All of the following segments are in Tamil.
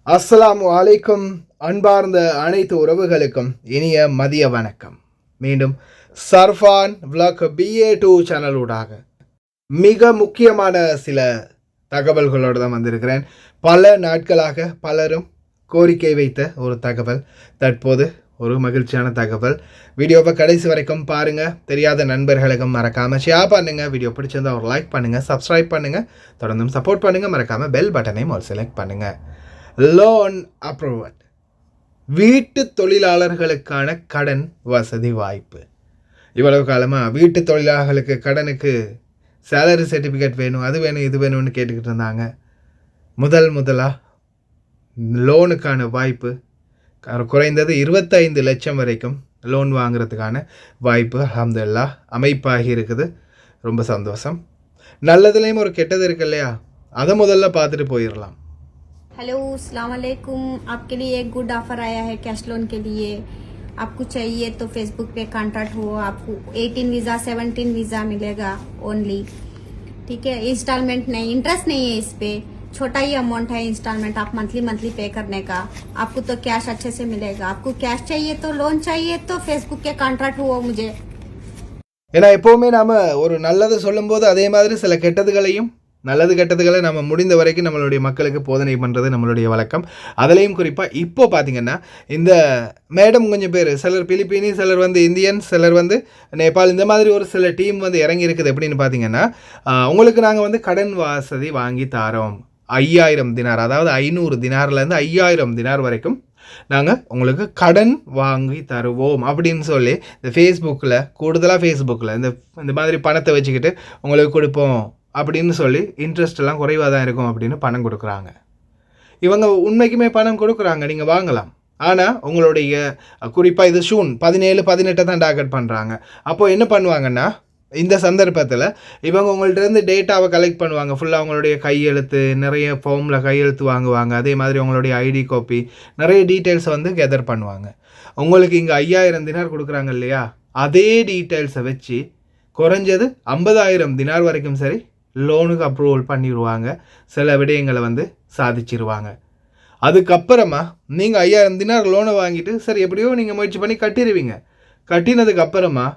அஸ்ஸலாமு அலைக்கும். அன்பார்ந்த அனைத்து உறவுகளுக்கும் இனிய மதிய வணக்கம். மீண்டும் சர்ஃபான் விளாக் BA2 சேனலூடாக மிக முக்கியமான சில தகவல்களோடு தான் வந்திருக்கிறேன். பல நாட்களாக பலரும் கோரிக்கை வைத்த ஒரு தகவல், தற்போது ஒரு மகிழ்ச்சியான தகவல். வீடியோவை கடைசி வரைக்கும் பாருங்கள். தெரியாத நண்பர்களுக்கும் மறக்காமல் ஷேர் பண்ணுங்கள். வீடியோ பிடிச்சிருந்தால் ஒரு லைக் பண்ணுங்கள், சப்ஸ்கிரைப் பண்ணுங்கள், தொடர்ந்தும் சப்போர்ட் பண்ணுங்கள். மறக்காமல் பெல் பட்டனையும் ஒரு செலக்ட் பண்ணுங்கள். லோன் அப்ரூவல், வீட்டு தொழிலாளர்களுக்கான கடன் வசதி வாய்ப்பு. இவ்வளவு காலமாக வீட்டு தொழிலாளர்களுக்கு கடனுக்கு சேலரி சர்டிஃபிகேட் வேணும், அது வேணும், இது வேணும்னு கேட்டுக்கிட்டு இருந்தாங்க. முதலாக லோனுக்கான வாய்ப்பு, குறைந்தது 25 லட்சம் வரைக்கும் லோன் வாங்குறதுக்கான வாய்ப்பு அல்ஹம்துலில்லாஹ் அமைப்பாகி இருக்குது. ரொம்ப சந்தோஷம். நல்லதுலேயும் ஒரு கெட்டது இருக்கு இல்லையா, அதை முதல்ல பார்த்துட்டு போயிடலாம். हेलो अस्सलाम वालेकुम। आपके लिए एक गुड ऑफर आया है कैश लोन के लिए। आपको चाहिए तो फेसबुक पे कांटेक्ट हो, आपको 18 वीज़ा 17 वीज़ा मिलेगा ओनली। ठीक है, इंस्टॉलमेंट नहीं, इंटरेस्ट नहीं है इस पे, छोटा ही अमाउंट है इंस्टॉलमेंट, आप मंथली पे करने का। आपको तो कैश अच्छे से मिलेगा। आपको कैश चाहिए तो लोन चाहिए तो फेसबुक के कांटेक्ट हुआ मुझे। ஏன்னா எப்போவுமே நாம் ஒரு நல்லது சொல்லும்போது அதே மாதிரி சில கெட்டதுகளையும் நல்லது கெட்டதுகளை நம்ம முடிந்த வரைக்கும் நம்மளுடைய மக்களுக்கு போதனை பண்ணுறது நம்மளுடைய வழக்கம். அதுலேயும் குறிப்பாக இப்போ பார்த்திங்கன்னா இந்த மேடம் கொஞ்சம் பேர், சிலர் பிலிப்பீனி, சிலர் வந்து இந்தியன், சிலர் வந்து நேபாள், இந்த மாதிரி ஒரு சில டீம் வந்து இறங்கி இருக்குது. எப்படின்னு பார்த்தீங்கன்னா, உங்களுக்கு நாங்கள் வந்து கடன் வசதி வாங்கி தாரோம், 5000 தினார், அதாவது 500 தினார்லேருந்து 5000 தினார் வரைக்கும் நாங்கள் உங்களுக்கு கடன் வாங்கி தருவோம் அப்படின்னு சொல்லி இந்த ஃபேஸ்புக்கில், கூடுதலாக ஃபேஸ்புக்கில் இந்த மாதிரி பணத்தை வச்சுக்கிட்டு உங்களுக்கு கொடுப்போம் அப்படின்னு சொல்லி இன்ட்ரெஸ்ட்லாம் குறைவாக தான் இருக்கும் அப்படின்னு பணம் கொடுக்குறாங்க. இவங்க உண்மைக்குமே பணம் கொடுக்குறாங்க, நீங்கள் வாங்கலாம். ஆனால் உங்களுடைய குறிப்பாக இது ஜூன் 17, 18 தான் டார்கெட் பண்ணுறாங்க. அப்போது என்ன பண்ணுவாங்கன்னா, இந்த சந்தர்ப்பத்தில் இவங்க உங்கள்கிட்ட டேட்டாவை கலெக்ட் பண்ணுவாங்க. ஃபுல்லாக உங்களுடைய கையெழுத்து, நிறைய ஃபார்மில் கையெழுத்து வாங்குவாங்க. அதே மாதிரி உங்களுடைய ஐடி காப்பி, நிறைய டீட்டெயில்ஸை வந்து கெதர் பண்ணுவாங்க. உங்களுக்கு இங்கே 5000 தினார் கொடுக்குறாங்க இல்லையா, அதே டீட்டெயில்ஸை வச்சு குறைஞ்சது 50,000 தினார் வரைக்கும் சரி லோனுக்கு அப்ரூவல் பண்ணிடுவாங்க. சில விடயங்களை வந்து சாதிச்சிருவாங்க. அதுக்கப்புறமா நீங்கள் 5000 தினார் லோனை வாங்கிட்டு சரி எப்படியோ நீங்கள் முயற்சி பண்ணி கட்டிடுவீங்க. கட்டினதுக்கப்புறமா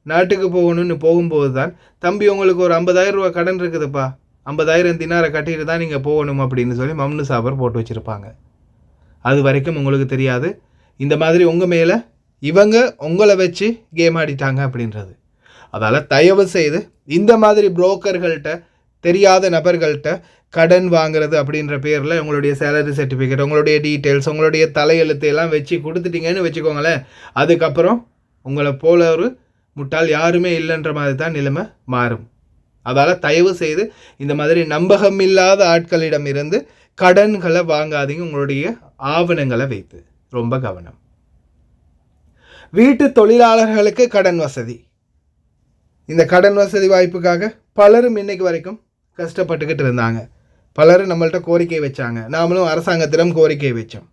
நாட்டுக்கு போகணும்னு போகும்போது தான், தம்பி உங்களுக்கு ஒரு 50,000 ரூபா கடன் இருக்குதுப்பா, 50,000 தினாரை கட்டிட்டு தான் நீங்கள் போகணும் அப்படின்னு சொல்லி மம்னு சாபர் போட்டு வச்சுருப்பாங்க. அது வரைக்கும் உங்களுக்கு தெரியாது இந்த மாதிரி உங்கள் மேலே இவங்க உங்களை வச்சு கேம் ஆடிட்டாங்க அப்படின்றது. அதால் தயவு செய்து இந்த மாதிரி புரோக்கர்கள்ட்ட, தெரியாத நபர்கள்ட்ட கடன் வாங்குறது அப்படின்ற பேரில் உங்களுடைய சேலரி சர்டிஃபிகேட், உங்களுடைய டீட்டெயில்ஸ், உங்களுடைய தலையெழுத்து எல்லாம் வச்சு கொடுத்துட்டீங்கன்னு வச்சுக்கோங்களேன், அதுக்கப்புறம் உங்களை போல ஒரு முட்டாள் யாருமே இல்லைன்ற மாதிரி தான் நிலைமை மாறும். அதால் தயவு செய்து இந்த மாதிரி நம்பகம் இல்லாத ஆட்களிடம் இருந்து கடன்களை வாங்காதீங்க. உங்களுடைய ஆவணங்களை வைத்து ரொம்ப கவனம். வீட்டு தொழிலாளர்களுக்கு கடன் வசதி. இந்த கடன் வசதி வாய்ப்புக்காக பலரும் இன்னைக்கு வரைக்கும் கஷ்டப்பட்டுக்கிட்டு இருந்தாங்க. பலரும் நம்மள்கிட்ட கோரிக்கை வச்சாங்க, நாமளும் அரசாங்கத்திடம் கோரிக்கை வச்சோம்.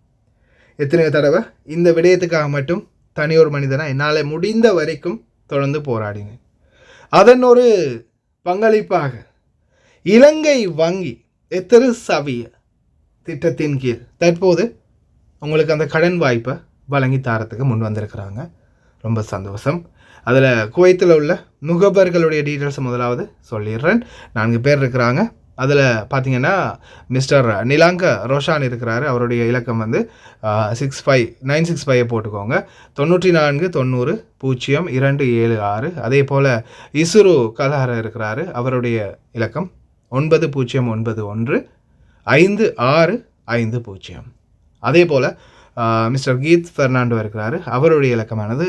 எத்தனையோ தடவை இந்த விடயத்துக்காக மட்டும் தனியொரு மனிதனாக என்னால் முடிந்த வரைக்கும் தொடர்ந்து போராடினேன். அதன் ஒரு பங்களிப்பாக இலங்கை வங்கி எத்திரு சவிய திட்டத்தின் கீழ் தற்போது உங்களுக்கு அந்த கடன் வாய்ப்பை வழங்கி தாரத்துக்கு முன் வந்திருக்கிறாங்க. ரொம்ப சந்தோஷம். அதில் குவைத்தில் உள்ள நுகர்பர்களுடைய டீட்டெயில்ஸை முதலாவது சொல்லிடுறேன். 4 பேர் இருக்கிறாங்க. அதில் பார்த்திங்கன்னா மிஸ்டர் நிலாங்க ரோஷான் இருக்கிறாரு. அவருடைய இலக்கம் வந்து 965 போட்டுக்கோங்க. 94 90 0276. அதே போல் இசுரு கலஹர இருக்கிறாரு. அவருடைய இலக்கம் 9091 5650. அதே போல் மிஸ்டர் கீத் ஃபெர்னாண்டோ இருக்கிறாரு. அவருடைய இலக்கமானது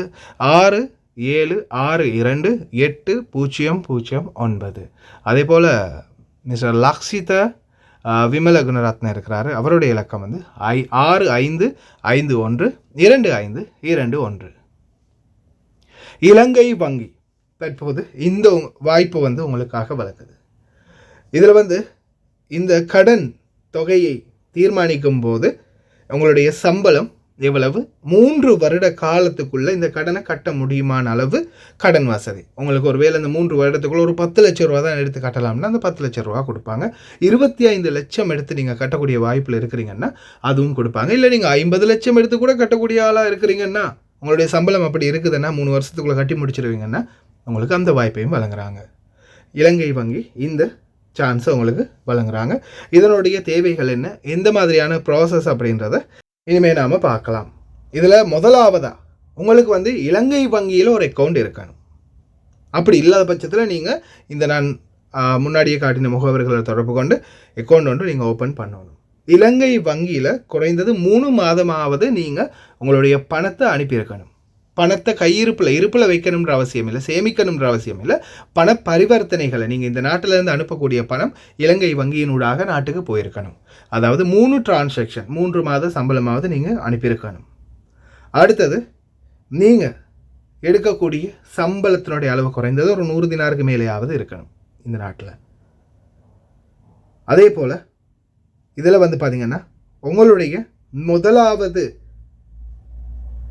6726280009. அதே போல் மிஸ்டர் லக்ஷித விமல குணரத்ன இருக்கிறாரு. அவருடைய இலக்கம் வந்து 65512521. இலங்கை வங்கி தற்போது இந்த வாய்ப்பு வந்து உங்களுக்காக வழங்குது. இதில் வந்து இந்த கடன் தொகையை தீர்மானிக்கும் போது உங்களுடைய சம்பளம் எவ்வளவு 3 வருட காலத்துக்குள்ள இந்த கடனை கட்ட முடியுமான அளவு கடன் வசதி. உங்களுக்கு ஒருவேளை இந்த 3 வருடத்துக்குள்ள ஒரு 10 லட்சம் ரூபா தான் எடுத்து கட்டலாம்னா அந்த 10 லட்சம் ரூபா கொடுப்பாங்க. 25 லட்சம் எடுத்து நீங்கள் கட்டக்கூடிய வாய்ப்பில் இருக்கிறீங்கன்னா அதுவும் கொடுப்பாங்க. இல்லை நீங்கள் 50 லட்சம் எடுத்து கூட கட்டக்கூடிய ஆளாக இருக்கிறீங்கன்னா, உங்களுடைய சம்பளம் அப்படி இருக்குதுன்னா 3 வருஷத்துக்குள்ளே கட்டி முடிச்சிருவீங்கன்னா உங்களுக்கு அந்த வாய்ப்பையும் வழங்குறாங்க. இலங்கை வங்கி இந்த சான்ஸை உங்களுக்கு வழங்குறாங்க. இதனுடைய தேவைகள் என்ன, எந்த மாதிரியான ப்ராசஸ் அப்படின்றத இனிமேல் நாம் பார்க்கலாம். இதில் முதலாவதாக உங்களுக்கு வந்து இலங்கை வங்கியில் ஒரு அக்கௌண்ட் இருக்கணும். அப்படி இல்லாத பட்சத்தில் நீங்கள் இந்த நான் முன்னாடியே காட்டின முகவர்களை தொடர்பு கொண்டு அக்கௌண்ட் ஒன்று நீங்கள் ஓப்பன் பண்ணணும். இலங்கை வங்கியில் குறைந்தது 3 மாதமாவது நீங்கள் உங்களுடைய பணத்தை அனுப்பியிருக்கணும். பணத்தை இருப்பில் வைக்கணுன்ற அவசியம் இல்லை, சேமிக்கணுன்ற அவசியம் இல்லை. பண பரிவர்த்தனைகளை நீங்கள் இந்த நாட்டிலேருந்து அனுப்பக்கூடிய பணம் இலங்கை வங்கியினூடாக நாட்டுக்கு போயிருக்கணும். அதாவது 3 டிரான்சாக்ஷன், 3 மாத சம்பளமாவது நீங்கள் அனுப்பியிருக்கணும். அடுத்தது நீங்கள் எடுக்கக்கூடிய சம்பளத்தினுடைய அளவு குறைந்தது ஒரு 100 தினாருக்கு மேலேயாவது இருக்கணும் இந்த நாட்டில். அதே போல் இதில் வந்து பார்த்திங்கன்னா உங்களுடைய முதலாவது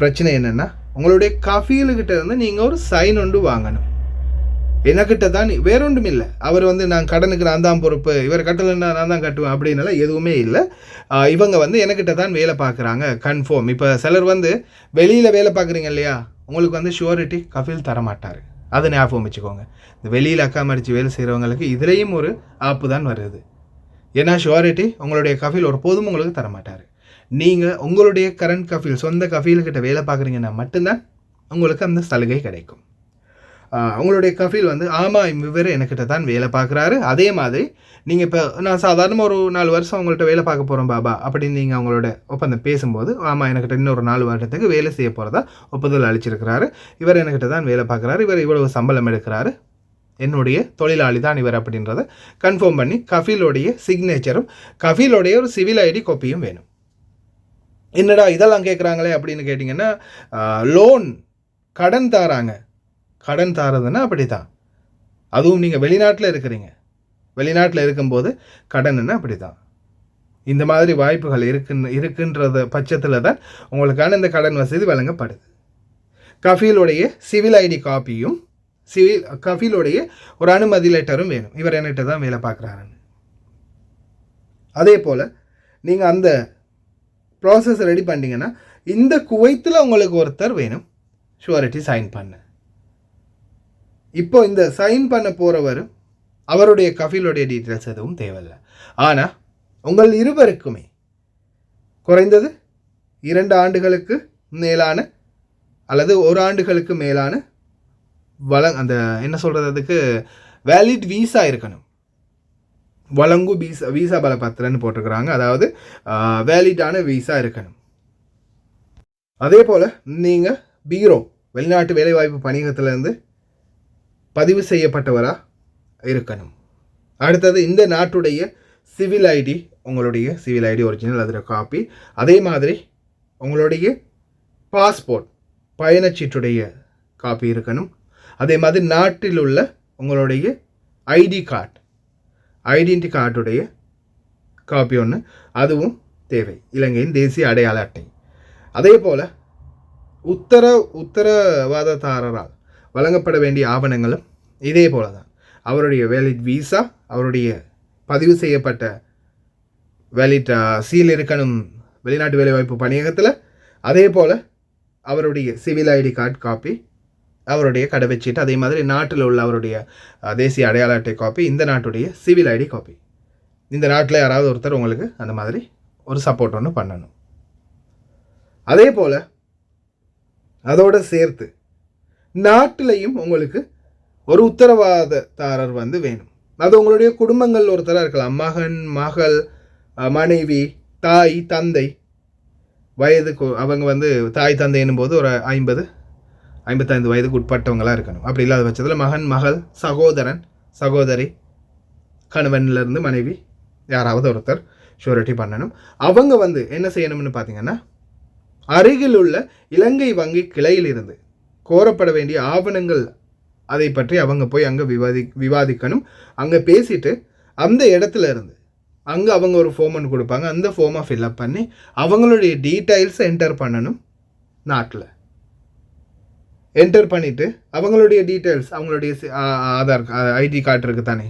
பிரச்சனை என்னென்னா, உங்களுடைய கஃபீலுக்கிட்ட இருந்து நீங்கள் ஒரு சைன் ஒன்று வாங்கணும். எனக்கிட்ட தான் வேறொன்றும் இல்லை. அவர் வந்து நான் கடனுக்கு நான் தான் பொறுப்பு, இவர் கட்டலைன்னா நான் தான் கட்டுவேன் அப்படின்னால எதுவுமே இல்லை. இவங்க வந்து எனக்கிட்ட தான் வேலை பார்க்குறாங்க கன்ஃபார்ம். இப்போ சிலர் வந்து வெளியில் வேலை பார்க்குறீங்க இல்லையா, உங்களுக்கு வந்து ஷுவரிட்டி கஃபீல் தரமாட்டார். அதை ஞாபகம் வச்சுக்கோங்க. இந்த வெளியில் அக்காமடிச்சு வேலை செய்கிறவங்களுக்கு இதுலேயும் ஒரு ஆப்பு தான் வருது. ஏன்னா ஷுவரிட்டி உங்களுடைய கஃபீல் ஒரு போதும் உங்களுக்கு தரமாட்டார். நீங்கள் உங்களுடைய கரண்ட் கஃபீல், சொந்த கஃபீல்கிட்ட வேலை பார்க்குறீங்கன்னா மட்டும்தான் உங்களுக்கு அந்த சலுகை கிடைக்கும். உங்களுடைய கஃபீல் வந்து ஆமாம் இவர் எனக்கிட்ட தான் வேலை பார்க்குறாரு, அதே மாதிரி நீங்கள் இப்போ நான் சாதாரணமாக ஒரு 4 வருஷம் உங்கள்கிட்ட வேலை பார்க்க போகிறோம் பாபா அப்படின்னு நீங்கள் அவங்களோட ஒப்பந்தம் பேசும்போது, ஆமாம் எனக்கிட்ட இன்னொரு 4 வருடத்துக்கு வேலை செய்ய போகிறதா ஒப்புதல் அளிச்சிருக்கிறாரு, இவர் எனக்கிட்ட தான் வேலை பார்க்குறாரு, இவர் இவ்வளவு சம்பளம் எடுக்கிறாரு, என்னுடைய தொழிலாளி தான் இவர் அப்படின்றத கன்ஃபார்ம் பண்ணி கஃபீலோடைய சிக்னேச்சரும் கஃபீலோடைய ஒரு சிவில் ஐடி காப்பியும் வேணும். என்னடா இதெல்லாம் கேட்குறாங்களே அப்படின்னு கேட்டிங்கன்னா, லோன் கடன் தாராங்க. கடன் தாரதுன்னா அப்படி தான். அதுவும் நீங்கள் வெளிநாட்டில் இருக்கிறீங்க, வெளிநாட்டில் இருக்கும்போது கடனுன்னா அப்படி தான். இந்த மாதிரி வாய்ப்புகள் இருக்குன்றத பட்சத்தில் தான் உங்களுக்கான இந்த கடன் வசதி வழங்கப்படுது. கஃபீலுடைய சிவில் ஐடி காப்பியும் கஃபீலுடைய ஒரு அனுமதி லெட்டரும் வேணும், இவர் என்கிட்ட தான் வேலை பார்க்குறாருன்னு. அதே போல் நீங்கள் அந்த ப்ராசஸ் ரெடி பண்ணிங்கன்னா இந்த குவைத்தில் உங்களுக்கு ஒருத்தர் வேணும் ஷுவரிட்டி சைன் பண்ண. இப்போ இந்த சைன் பண்ண போகிறவர் அவருடைய கஃபீலுடைய டீட்டெயில்ஸ் எதுவும் தேவையில்லை. ஆனால் உங்கள் இருவருக்குமே குறைந்தது 2 ஆண்டுகளுக்கு மேலான அல்லது 1 ஆண்டுகளுக்கு மேலான அந்த என்ன சொல்கிறது, அதுக்கு வேலிட் வீசா இருக்கணும். வழங்கு வீசா பலப்பத்திரன்னு போட்டிருக்கிறாங்க. அதாவது வேலிடான வீசா இருக்கணும். அதே போல் நீங்கள் பீரோ வெளிநாட்டு வேலைவாய்ப்பு பணியகத்திலேருந்து பதிவு செய்யப்பட்டவராக இருக்கணும். அடுத்தது இந்த நாட்டுடைய சிவில் ஐடி, உங்களுடைய சிவில் ஐடி ஒரிஜினல் அதில் காப்பி, அதே மாதிரி உங்களுடைய பாஸ்போர்ட் பயணச்சீட்டுடைய காப்பி இருக்கணும். அதே மாதிரி நாட்டில் உள்ள உங்களுடைய ஐடி கார்டு, ஐடென்டி கார்டுடைய காப்பி ஒன்று அதுவும் தேவை, இலங்கையின் தேசிய அடையாள அட்டை. அதே போல் உத்தரவாததாரரால் வழங்கப்பட வேண்டிய ஆவணங்களும் இதே போல தான். அவருடைய வேலிட் வீசா, அவருடைய பதிவு செய்யப்பட்ட வேலிட் சீல் இருக்கணும் வெளிநாட்டு வேலைவாய்ப்பு பணியகத்தில். அதே போல் அவருடைய சிவில் ஐடி கார்டு காப்பி, அவருடைய கடவுச்சீட்டு, அதே மாதிரி நாட்டில் உள்ள அவருடைய தேசிய அடையாள அட்டை காப்பி, இந்த நாட்டுடைய சிவில் ஐடி காப்பி. இந்த நாட்டில் யாராவது ஒருத்தர் உங்களுக்கு அந்த மாதிரி ஒரு சப்போர்ட் ஒன்று பண்ணணும். அதே போல் அதோடு சேர்த்து நாட்டிலையும் உங்களுக்கு ஒரு உத்தரவாததாரர் வந்து வேணும். அது உங்களுடைய குடும்பங்கள் ஒருத்தராக இருக்கலாம். மகன், மகள், மனைவி, தாய், தந்தை, வயதுக்கு அவங்க வந்து தாய் தந்தை என்னும்போது ஒரு 50-55 வயதுக்கு உட்பட்டவங்களாக இருக்கணும். அப்படி இல்லாத பட்சத்தில் மகன், மகள், சகோதரன், சகோதரி, கணவன்லேருந்து மனைவி யாராவது ஒருத்தர் ஷூரிட்டி பண்ணணும். அவங்க வந்து என்ன செய்யணும்னு பார்த்தீங்கன்னா, அருகில் உள்ள இலங்கை வங்கி கிளையிலிருந்து கோரப்பட வேண்டிய ஆவணங்கள் அதை பற்றி அவங்க போய் அங்கே விவாதிக்கணும். அங்கே பேசிட்டு அந்த இடத்துல இருந்து அங்கே அவங்க ஒரு ஃபார்ம் ஒன்று கொடுப்பாங்க. அந்த ஃபார்மை ஃபில்அப் பண்ணி அவங்களுடைய டீட்டெயில்ஸை என்டர் பண்ணணும். நாட்டில் என்டர் பண்ணிவிட்டு அவங்களுடைய டீட்டெயில்ஸ், அவங்களுடைய ஆதார் ஐடி கார்டு இருக்குது தானே,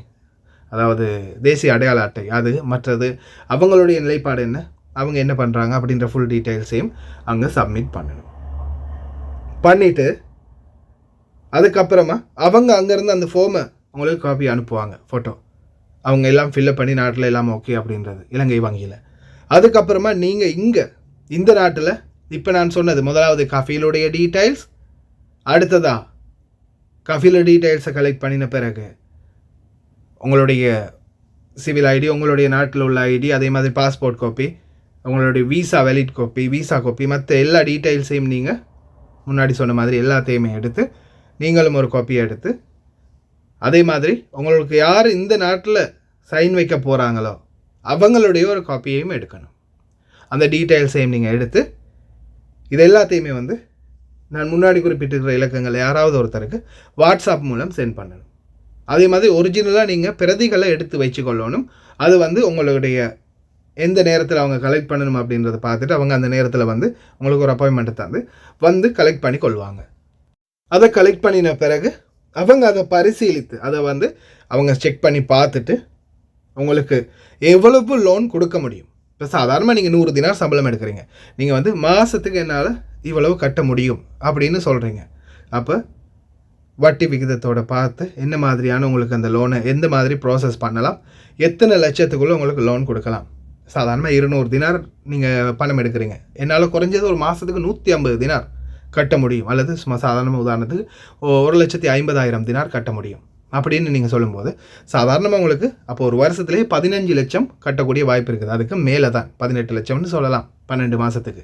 அதாவது தேசிய அடையாள அட்டை, அது மற்றது அவங்களுடைய நிலைப்பாடு என்ன, அவங்க என்ன பண்ணுறாங்க அப்படின்ற ஃபுல் டீட்டெயில்ஸையும் அங்கே சப்மிட் பண்ணணும். பண்ணிவிட்டு அதுக்கப்புறமா அவங்க அங்கேருந்து அந்த ஃபார்மை உங்களுக்கு காப்பி அனுப்புவாங்க, ஃபோட்டோ. அவங்க எல்லாம் ஃபில்லப் பண்ணி நாட்டில் எல்லாம் ஓகே அப்படின்றது இலங்கை வங்கியில். அதுக்கப்புறமா நீங்கள் இங்கே இந்த நாட்டில் இப்போ நான் சொன்னது முதலாவது கஃபீலுடைய டீட்டெயில்ஸ், அடுத்ததா கஃபீல் டீட்டெயில்ஸை கலெக்ட் பண்ணின பிறகு உங்களுடைய சிவில் ஐடி, உங்களுடைய நாட்டில் உள்ள ஐடி, அதே மாதிரி பாஸ்போர்ட் காப்பி, உங்களுடைய visa valid copy, visa copy, மற்ற எல்லா டீட்டெயில்ஸையும் நீங்கள் முன்னாடி சொன்ன மாதிரி எல்லாத்தையுமே எடுத்து நீங்களும் ஒரு காப்பியை எடுத்து, அதே மாதிரி உங்களுக்கு யார் இந்த நாட்டில் சைன் வைக்க போகிறாங்களோ அவங்களுடைய ஒரு காப்பியையும் எடுக்கணும். அந்த டீட்டெயில்ஸையும் நீங்கள் எடுத்து இது எல்லாத்தையுமே வந்து நான் முன்னாடி குறிப்பிட்டிருக்கிற இலக்கங்கள் யாராவது ஒருத்தருக்கு வாட்ஸ்அப் மூலம் சென்ட் பண்ணணும். அதே மாதிரி ஒரிஜினலாக நீங்கள் பிரதிகளை எடுத்து வச்சுக்கொள்ளணும். அது வந்து உங்களுடைய எந்த நேரத்தில் அவங்க கலெக்ட் பண்ணணும் அப்படின்றத பார்த்துட்டு அவங்க அந்த நேரத்தில் வந்து உங்களுக்கு ஒரு அப்பாயின்மெண்ட்டை தந்து வந்து கலெக்ட் பண்ணி கொள்வாங்க. அதை கலெக்ட் பண்ணின பிறகு அவங்க அதை பரிசீலித்து அதை வந்து அவங்க செக் பண்ணி பார்த்துட்டு உங்களுக்கு எவ்வளவு லோன் கொடுக்க முடியும். இப்போ சாதாரணமாக நீங்கள் 100 தினார் சம்பளம் எடுக்கிறீங்க, நீங்கள் வந்து மாதத்துக்கு என்னால் இவ்வளவு கட்ட முடியும் அப்படின்னு சொல்கிறீங்க. அப்போ வட்டி விகிதத்தோடு பார்த்து என்ன மாதிரியான உங்களுக்கு அந்த லோனை எந்த மாதிரி ப்ராசஸ் பண்ணலாம், எத்தனை லட்சத்துக்குள்ளே உங்களுக்கு லோன் கொடுக்கலாம். சாதாரணமாக 200 தினார் நீங்கள் பணம் எடுக்கிறீங்க, என்னால் குறைஞ்சது ஒரு மாதத்துக்கு 150 தினார் கட்ட முடியும், அல்லது சும்மா சாதாரண உதாரணத்துக்கு 1,50,000 தினார் கட்ட முடியும் அப்படின்னு நீங்கள் சொல்லும்போது சாதாரணமாக உங்களுக்கு அப்போ ஒரு வருஷத்துலேயே 15 லட்சம் கட்டக்கூடிய வாய்ப்பு இருக்குது. அதுக்கு மேலே தான் 18 லட்சம்னு சொல்லலாம் 12 மாதத்துக்கு.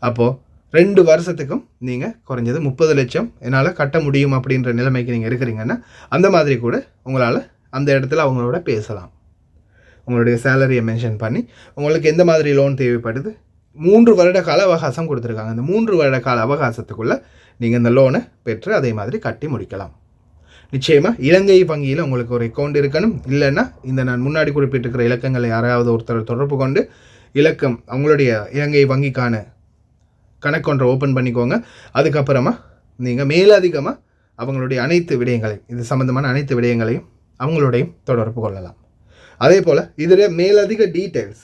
அப்போது 2 வருஷத்துக்கும் நீங்கள் குறைஞ்சது 30 லட்சம் என்னால் கட்ட முடியும் அப்படின்ற நிலைமைக்கு நீங்கள் இருக்கிறீங்கன்னா அந்த மாதிரி கூட உங்களால் அந்த இடத்துல அவங்களோட பேசலாம். உங்களுடைய சேலரியை மென்ஷன் பண்ணி உங்களுக்கு எந்த மாதிரி லோன் தேவைப்படுது, 3 வருட கால அவகாசம் கொடுத்துருக்காங்க. அந்த 3 வருட கால அவகாசத்துக்குள்ளே நீங்கள் இந்த லோனை பெற்று அதே மாதிரி கட்டி முடிக்கலாம். நிச்சயமாக இலங்கை வங்கியில் உங்களுக்கு ஒரு அக்கௌண்ட் இருக்கணும். இல்லைன்னா இந்த நான் முன்னாடி குறிப்பிட்டிருக்கிற இலக்கங்களை யாராவது ஒருத்தர் தொடர்பு கொண்டு இலக்கம் அவங்களுடைய இலங்கை வங்கிக்கான கணக்கு ஒன்றை ஓப்பன் பண்ணிக்கோங்க. அதுக்கப்புறமா நீங்கள் மேலதிகமாக அவங்களுடைய அனைத்து விடயங்களையும், இது சம்மந்தமான அனைத்து விடயங்களையும் அவங்களோடையும் தொடர்பு கொள்ளலாம். அதே போல் இதில் மேலதிக டீட்டெயில்ஸ்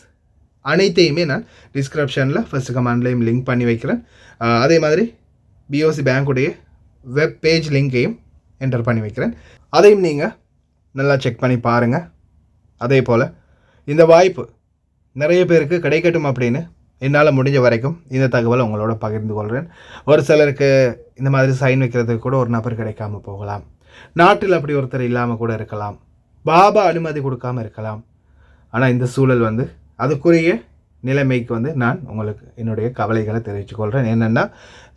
அனைத்தையுமே நான் டிஸ்கிரிப்ஷனில் ஃபஸ்ட்டு கமெண்ட்லேயும் லிங்க் பண்ணி வைக்கிறேன். அதே மாதிரி பிஓசி பேங்குடைய வெப் பேஜ் லிங்கையும் என்டர் பண்ணி வைக்கிறேன். அதையும் நீங்கள் நல்லா செக் பண்ணி பாருங்கள். அதே போல் இந்த வாய்ப்பு நிறைய பேருக்கு கிடைக்கட்டும் அப்படின்னு என்னால் முடிஞ்ச வரைக்கும் இந்த தகவலை உங்களோட பகிர்ந்து கொள்கிறேன். ஒரு சிலருக்கு இந்த மாதிரி சைன் வைக்கிறதுக்கு கூட ஒரு நபர் கிடைக்காம போகலாம், நாட்டில் அப்படி ஒருத்தர் இல்லாமல் கூட இருக்கலாம், பாபா அனுமதி கொடுக்காமல் இருக்கலாம். ஆனால் இந்த சூழல் வந்து அதுக்குரிய நிலைமைக்கு வந்து நான் உங்களுக்கு என்னுடைய கவலைகளை தெரிவித்துக்கொள்கிறேன். என்னென்னா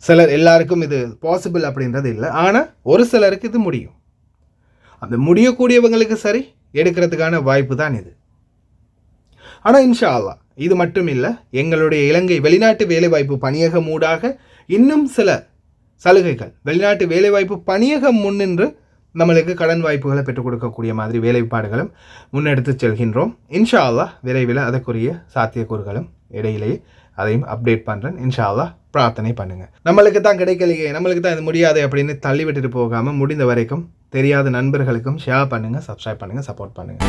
சிலர் எல்லாருக்கும் இது பாசிபிள் அப்படின்றது இல்லை, ஆனால் ஒரு சிலருக்கு இது முடியும். அந்த முடியக்கூடியவங்களுக்கு சரி எடுக்கிறதுக்கான வாய்ப்பு தான் இது. ஆனால் இன்ஷா அல்லாஹ் இது மட்டும் இல்லை, எங்களுடைய இலங்கை வெளிநாட்டு வேலைவாய்ப்பு பணியகம் ஊடாக இன்னும் சில சலுகைகள், வெளிநாட்டு வேலைவாய்ப்பு பணியகம் முன்னின்று நம்மளுக்கு கடன் வாய்ப்புகளை பெற்றுக் கொடுக்கக்கூடிய மாதிரி வேலைப்பாடுகளும் முன்னெடுத்து செல்கின்றோம். இன்ஷா அல்லாஹ் விரைவில் அதற்குரிய சாத்தியக்கூறுகளும் இடையிலேயே அதையும் அப்டேட் பண்ணுறேன். இன்ஷா அல்லாஹ் பிரார்த்தனை பண்ணுங்கள். நம்மளுக்கு தான் கிடைக்கலையே, நம்மளுக்கு தான் இது முடியாது அப்படின்னு தள்ளிவிட்டுட்டு போகாமல் முடிந்த வரைக்கும் தெரியாத நண்பர்களுக்கும் ஷேர் பண்ணுங்கள், சப்ஸ்கிரைப் பண்ணுங்கள், சப்போர்ட் பண்ணுங்கள்.